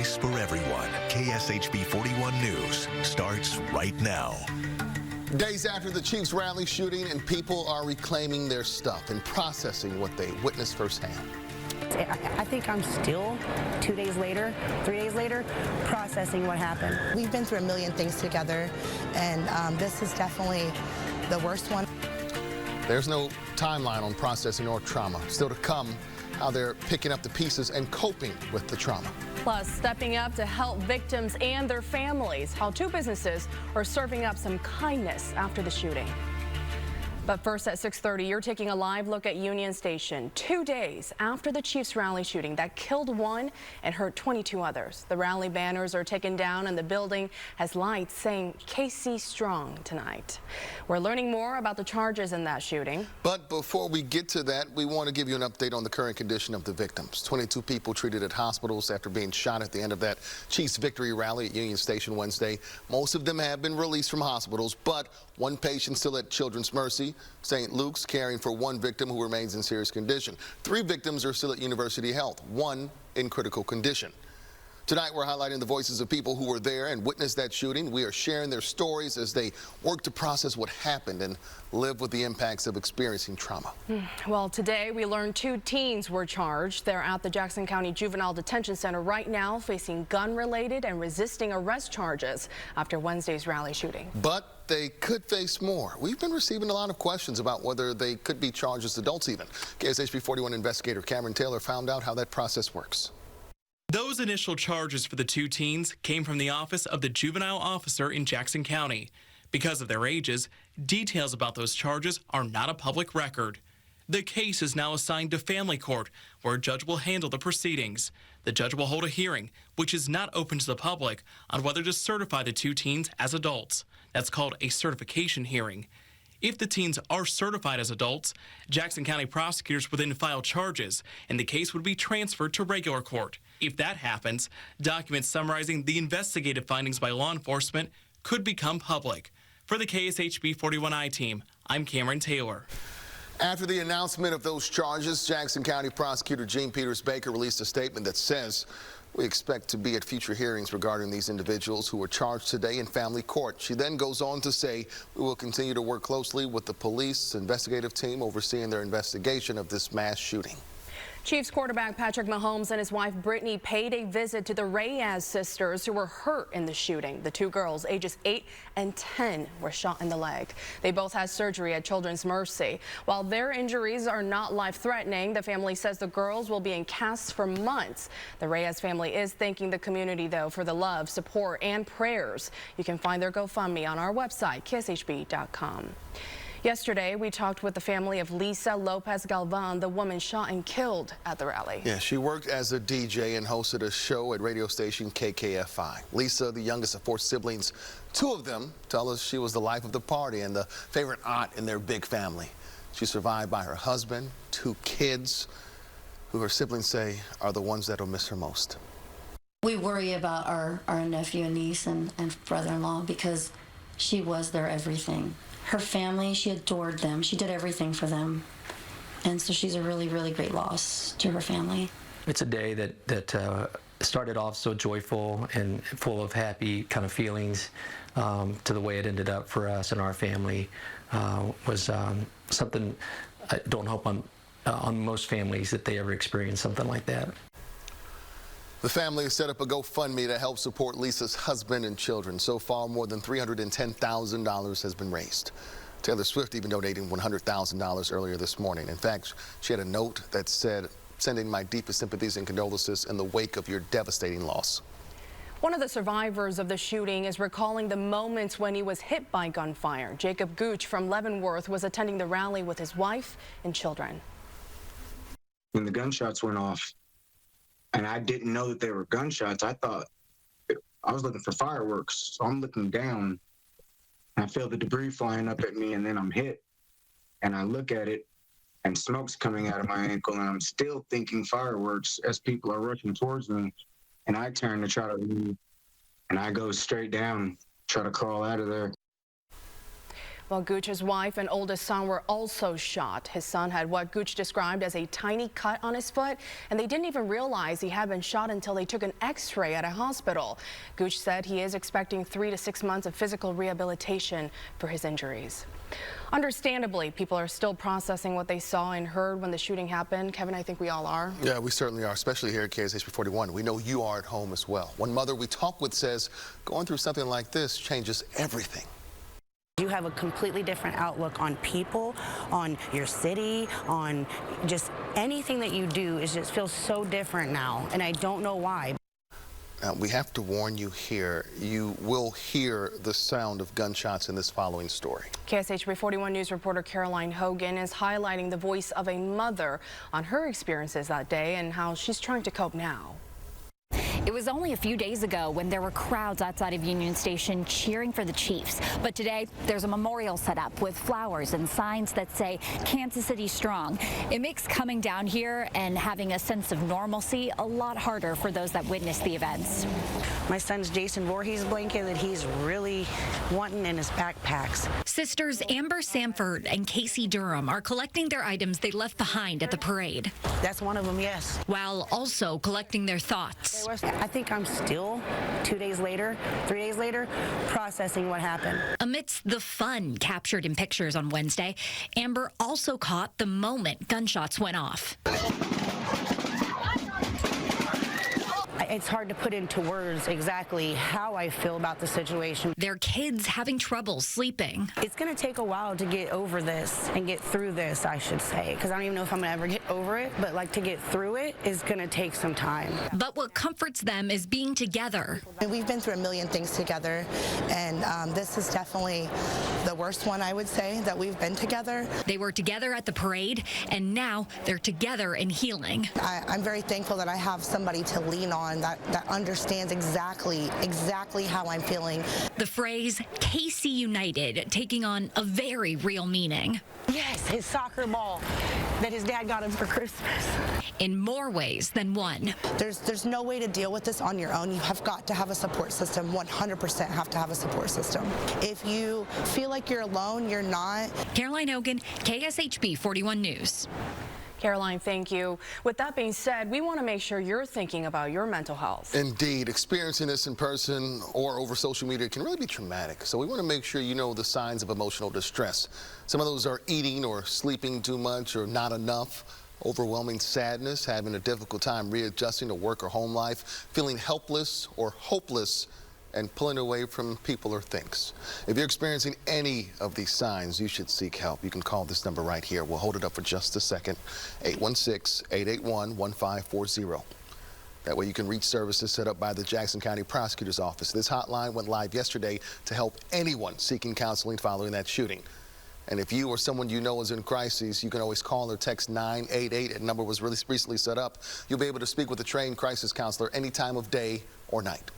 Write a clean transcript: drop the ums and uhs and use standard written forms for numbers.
voice for everyone. KSHB 41 News starts right now. Days after the Chiefs rally shooting, and people are reclaiming their stuff and processing what they witnessed firsthand. I think I'm still 2 days later, 3 days later, processing what happened. We've been through a million things together, and this is definitely the worst one. There's no timeline on processing or trauma. Still to come, how they're picking up the pieces and coping with the trauma. Plus, stepping up to help victims and their families, how two businesses are serving up some kindness after the shooting. But first at 6:30, you're taking a live look at Union Station 2 days after the Chiefs rally shooting that killed one and hurt 22 others. The rally banners are taken down and the building has lights saying KC Strong tonight. We're learning more about the charges in that shooting. But before we get to that, we want to give you an update on the current condition of the victims. 22 people treated at hospitals after being shot at the end of that Chiefs victory rally at Union Station Wednesday. Most of them have been released from hospitals, but one patient still at Children's Mercy. St. Luke's caring for one victim who remains in serious condition. 3 victims are still at University Health, 1 in critical condition. Tonight, we're highlighting the voices of people who were there and witnessed that shooting. We are sharing their stories as they work to process what happened and live with the impacts of experiencing trauma. Well, today we learned 2 teens were charged. They're at the Jackson County Juvenile Detention Center right now facing gun-related and resisting arrest charges after Wednesday's rally shooting. But they could face more. We've been receiving a lot of questions about whether they could be charged as adults even. KSHB 41 investigator Cameron Taylor found out how that process works. Those initial charges for the 2 teens came from the office of the juvenile officer in Jackson County. Because of their ages, details about those charges are not a public record. The case is now assigned to family court, where a judge will handle the proceedings. The judge will hold a hearing, which is not open to the public, on whether to certify the 2 teens as adults. That's called a certification hearing. If the teens are certified as adults, Jackson County prosecutors would then file charges, and the case would be transferred to regular court. If that happens, documents summarizing the investigative findings by law enforcement could become public. For the KSHB 41i team, I'm Cameron Taylor. After the announcement of those charges, Jackson County Prosecutor Jean Peters Baker released a statement that says, "We expect to be at future hearings regarding these individuals who were charged today in family court." She then goes on to say, "We will continue to work closely with the police investigative team overseeing their investigation of this mass shooting." Chiefs quarterback Patrick Mahomes and his wife Brittany paid a visit to the Reyes sisters who were hurt in the shooting. The 2 girls, ages 8 and 10, were shot in the leg. They both had surgery at Children's Mercy. While their injuries are not life-threatening, the family says the girls will be in casts for months. The Reyes family is thanking the community, though, for the love, support, and prayers. You can find their GoFundMe on our website, kshb.com. Yesterday, we talked with the family of Lisa Lopez Galvan, the woman shot and killed at the rally. Yeah, she worked as a DJ and hosted a show at radio station KKFI. Lisa, the youngest of 4 siblings, 2 of them tell us she was the life of the party and the favorite aunt in their big family. She's survived by her husband, 2 kids, who her siblings say are the ones that'll miss her most. We worry about our nephew and niece and brother-in-law because she was their everything. Her family, she adored them. She did everything for them. And so she's a really, really great loss to her family. It's a day that started off so joyful and full of happy kind of feelings to the way it ended up for us and our family was something I don't hope on most families that they ever experience something like that. The family has set up a GoFundMe to help support Lisa's husband and children. So far, more than $310,000 has been raised. Taylor Swift even donating $100,000 earlier this morning. In fact, she had a note that said, "Sending my deepest sympathies and condolences in the wake of your devastating loss." One of the survivors of the shooting is recalling the moments when he was hit by gunfire. Jacob Gooch from Leavenworth was attending the rally with his wife and children. When the gunshots went off, and I didn't know that they were gunshots, I thought I was looking for fireworks. So I'm looking down, and I feel the debris flying up at me, and then I'm hit. And I look at it, and smoke's coming out of my ankle, and I'm still thinking fireworks as people are rushing towards me. And I turn to try to leave, and I go straight down, try to crawl out of there. Well, Gooch's wife and oldest son were also shot. His son had what Gooch described as a tiny cut on his foot, and they didn't even realize he had been shot until they took an x-ray at a hospital. Gooch said he is expecting 3 to 6 months of physical rehabilitation for his injuries. Understandably, people are still processing what they saw and heard when the shooting happened. Kevin, I think we all are. Yeah, we certainly are, especially here at KSHP 41. We know you are at home as well. One mother we talked with says going through something like this changes everything. You have a completely different outlook on people, on your city, on just anything that you do. It just feels so different now, and I don't know why. Now, we have to warn you here, you will hear the sound of gunshots in this following story. KSHP 41 News reporter Caroline Hogan is highlighting the voice of a mother on her experiences that day and how she's trying to cope now. It was only a few days ago when there were crowds outside of Union Station cheering for the Chiefs. But today, there's a memorial set up with flowers and signs that say Kansas City strong. It makes coming down here and having a sense of normalcy a lot harder for those that witnessed the events. My son's Jason Voorhees blanket that he's really wanting in his backpacks. Sisters Amber Sanford and Casey Durham are collecting their items they left behind at the parade. That's one of them, yes. While also collecting their thoughts. I think I'm still 2 days later, 3 days later, processing what happened. Amidst the fun captured in pictures on Wednesday, Amber also caught the moment gunshots went off. It's hard to put into words exactly how I feel about the situation. Their kids having trouble sleeping. It's going to take a while to get over this and get through this, I should say, because I don't even know if I'm going to ever get over it, but like to get through it is going to take some time. But what comforts them is being together. We've been through a million things together, and this is definitely the worst one, I would say, that we've been together. They were together at the parade, and now they're together in healing. I'm very thankful that I have somebody to lean on that understands exactly how I'm feeling. The phrase KC United taking on a very real meaning. Yes, his soccer ball that his dad got him for Christmas. In more ways than one. There's no way to deal with this on your own. You have got to have a support system, 100% have to have a support system. If you feel like you're alone, you're not. Caroline Hogan, KSHP 41 News. Caroline, thank you. With that being said, we want to make sure you're thinking about your mental health. Indeed, experiencing this in person or over social media can really be traumatic. So we want to make sure you know the signs of emotional distress. Some of those are eating or sleeping too much or not enough, overwhelming sadness, having a difficult time readjusting to work or home life, feeling helpless or hopeless, and pulling away from people or things. If you're experiencing any of these signs, you should seek help. You can call this number right here. We'll hold it up for just a second, 816-881-1540. That way you can reach services set up by the Jackson County Prosecutor's Office. This hotline went live yesterday to help anyone seeking counseling following that shooting. And if you or someone you know is in crisis, you can always call or text 988. A number was recently set up. You'll be able to speak with a trained crisis counselor any time of day or night.